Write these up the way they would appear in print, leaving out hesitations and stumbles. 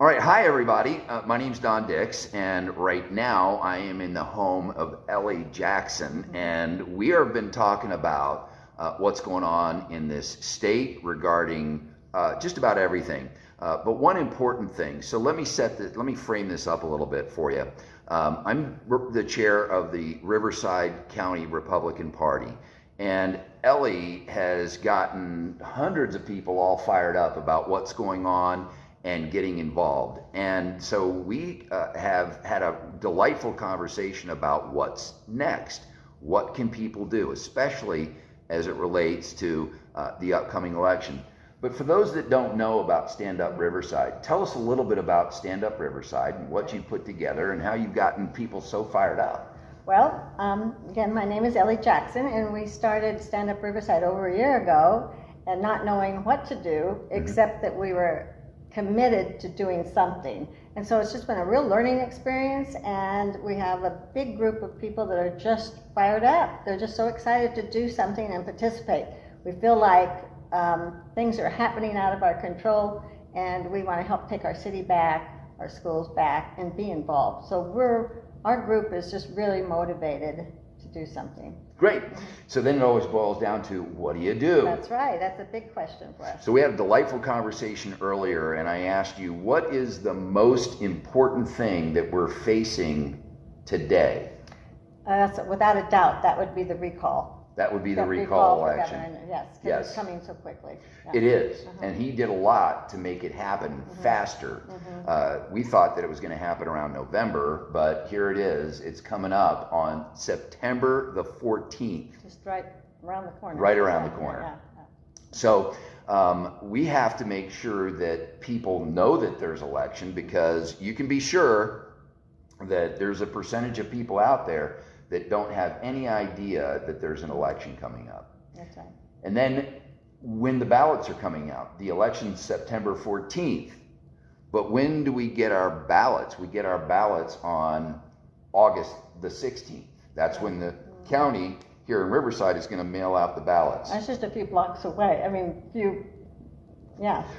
All right, hi everybody. My name's Don Dix, and right now I am in the home of Ellie Jackson, and we have been talking about what's going on in this state regarding just about everything. But one important thing. So let me frame this up a little bit for you. I'm the chair of the Riverside County Republican Party, and Ellie has gotten hundreds of people all fired up about what's going on and getting involved. And so we have had a delightful conversation about what's next. What can people do, especially as it relates to the upcoming election. But for those that don't know about Stand Up Riverside, tell us a little bit about Stand Up Riverside and what you put together and how you've gotten people so fired up. Well, again, my name is Ellie Jackson, and we started Stand Up Riverside over a year ago, and not knowing what to do, except that we were committed to doing something. And so it's just been a real learning experience, and we have a big group of people that are just fired up. They're just so excited to do something and participate. We feel like things are happening out of our control, and we want to help take our city back, our schools back, and be involved. So our group is just really motivated to do something. Great. So then it always boils down to, what do you do? That's right. That's a big question for us. So we had a delightful conversation earlier, and I asked you, what is the most important thing that we're facing today? So without a doubt, that would be the recall. That would be the recall election. Yes, because it's coming so quickly. Yeah. It is, and he did a lot to make it happen faster. We thought that it was going to happen around November, but here it is. It's coming up on September the 14th. Just right around the corner. Right around the corner. Yeah. So we have to make sure that people know that there's election, because you can be sure that there's a percentage of people out there that don't have any idea that there's an election coming up. That's right. And then when the ballots are coming out, the election's September 14th. But when do we get our ballots? We get our ballots on August the 16th. That's when the county here in Riverside is going to mail out the ballots. That's just a few blocks away. I mean,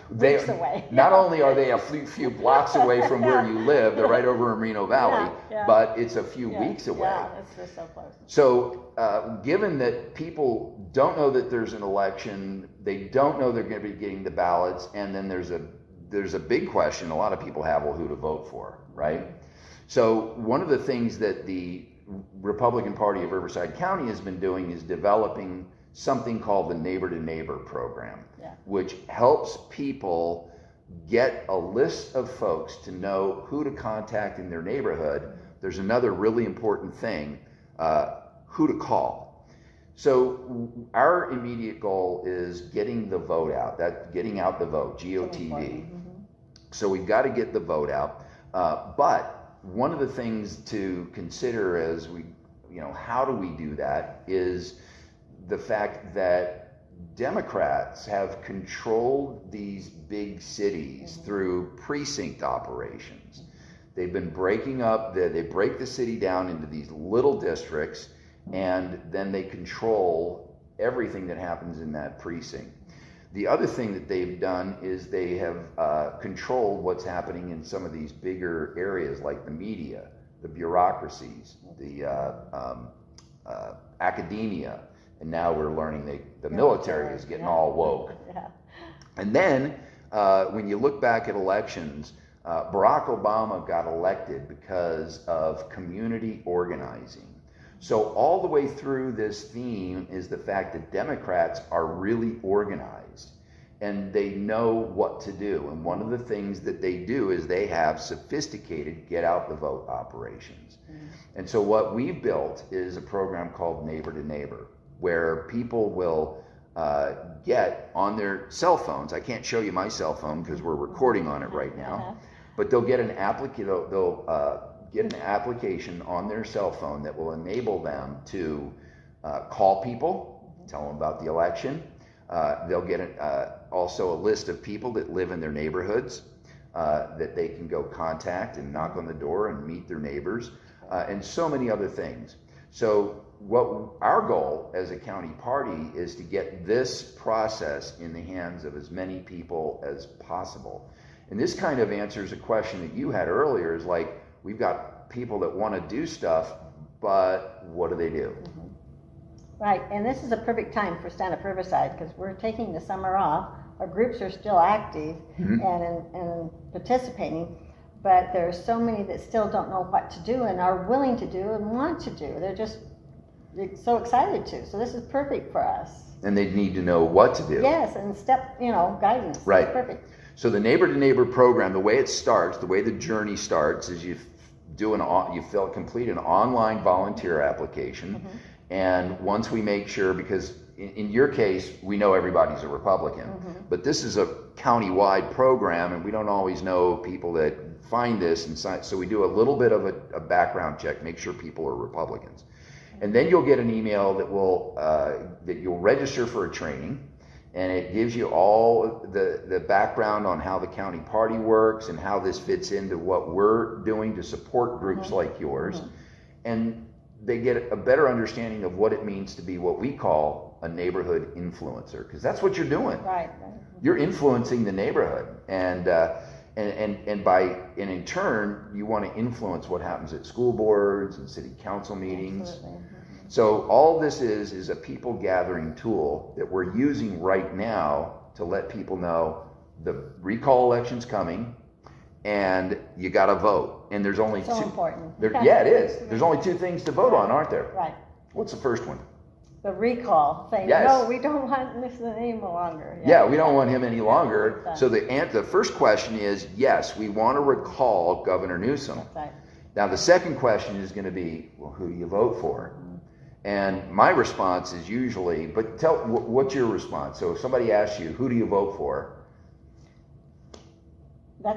weeks away. Not only are they a few blocks away from where you live, they're right over in Reno Valley, but it's a few weeks away. Yeah, it's just so close. So given that people don't know that there's an election, they don't know they're going to be getting the ballots, and then there's a big question a lot of people have, well, who to vote for, right? So one of the things that the Republican Party of Riverside County has been doing is developing something called the Neighbor to Neighbor program, which helps people get a list of folks to know who to contact in their neighborhood. There's another really important thing, who to call. So our immediate goal is getting the vote out, getting out the vote, GOTV. So we've got to get the vote out. But one of the things to consider as how do we do that is the fact that Democrats have controlled these big cities through precinct operations. They've been breaking up, they break the city down into these little districts, and then they control everything that happens in that precinct. The other thing that they've done is they have controlled what's happening in some of these bigger areas, like the media, the bureaucracies, the academia. And now we're learning the military is getting all woke. And then when you look back at elections, Barack Obama got elected because of community organizing. So all the way through this theme is the fact that Democrats are really organized and they know what to do. And one of the things that they do is they have sophisticated get out the vote operations. And so what we've built is a program called Neighbor to Neighbor, where people will get on their cell phones. I can't show you my cell phone because we're recording on it right now, but they'll get an application on their cell phone that will enable them to call people, tell them about the election. They'll get also a list of people that live in their neighborhoods that they can go contact and knock on the door and meet their neighbors, and so many other things. So what our goal as a county party is to get this process in the hands of as many people as possible. And this kind of answers a question that you had earlier, is like, we've got people that want to do stuff, but what do they do? Right, and this is a perfect time for Stand Up Riverside, because we're taking the summer off. Our groups are still active and participating, but there are so many that still don't know what to do and are willing to do and want to do. They're so excited to. So this is perfect for us. And they need to know what to do. Yes, and guidance. Right. It's perfect. So the neighbor to neighbor program, the way it starts, the way the journey starts, is you complete an online volunteer application. And once we make sure, because in your case, we know everybody's a Republican, but this is a county-wide program, and we don't always know people that find this, and so we do a little bit of a background check, make sure people are Republicans. And then you'll get an email that you'll register for a training, and it gives you all the background on how the county party works and how this fits into what we're doing to support groups like yours. And they get a better understanding of what it means to be what we call a neighborhood influencer, because that's what you're doing. Right. You're influencing the neighborhood, and in turn, you want to influence what happens at school boards and city council meetings. Absolutely. So all this is a people gathering tool that we're using right now to let people know the recall election's coming, and you got to vote. And there's only so two. Important. Yeah, it is. There's only two things to vote on, aren't there? Right. What's the first one? The recall thing. Yes. No, we don't want Newsom any longer. Yeah, we don't want him any longer. So the first question is, yes, we want to recall Governor Newsom. That's right. Now the second question is going to be, well, who do you vote for? And my response is usually, but what's your response? So if somebody asks you, who do you vote for?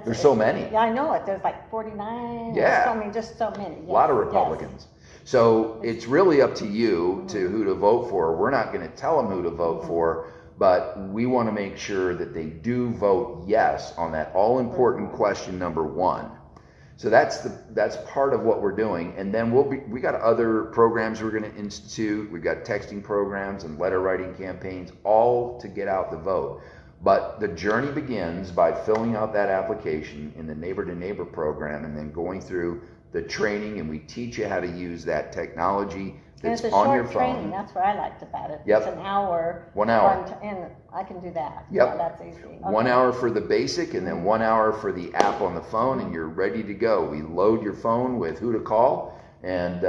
There's so many. Yeah, I know it. There's like 49. Yeah. Just so many. Yes. A lot of Republicans. Yes. So it's really up to you to who to vote for. We're not going to tell them who to vote for, but we want to make sure that they do vote yes on that all-important question number 1. So that's part of what we're doing. And then we got other programs we're going to institute. We've got texting programs and letter writing campaigns, all to get out the vote. But the journey begins by filling out that application in the neighbor to neighbor program, and then going through the training, and we teach you how to use that technology that's on your phone. It's a short training. That's what I liked about it. Yep. It's an hour. 1 hour. And I can do that. Yep. Yeah, that's easy. Okay. 1 hour for the basic, and then 1 hour for the app on the phone, and you're ready to go. We load your phone with who to call and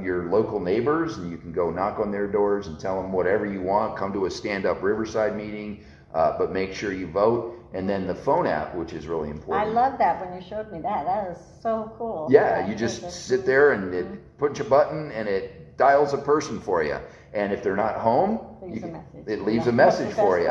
your local neighbors, and you can go knock on their doors and tell them whatever you want. Come to a Stand Up Riverside meeting, but make sure you vote. And then the phone app, which is really important. I love that when you showed me that. That is so cool. Yeah, you just sit there and it puts a button and it dials a person for you. And if they're not home, it leaves a message for you.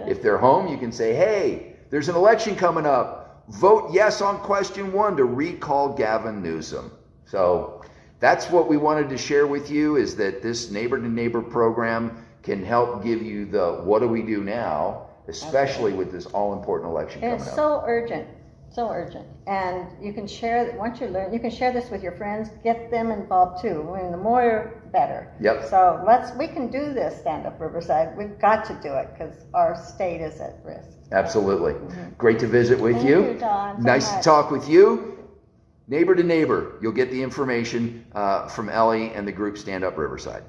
If they're home, you can say, hey, there's an election coming up. Vote yes on question 1 to recall Gavin Newsom. So that's what we wanted to share with you, is that this neighbor to neighbor program can help give you the what do we do now, especially with this all-important election coming up. It's so urgent, and you can share that. Once you learn, you can share this with your friends, get them involved too. I mean, the more better. Yep. So we can do this, Stand Up Riverside. We've got to do it because our state is at risk. Absolutely. Great to visit with you. Thank you, Don, so nice much. to talk with you. Neighbor to neighbor, you'll get the information from Ellie and the group Stand Up Riverside.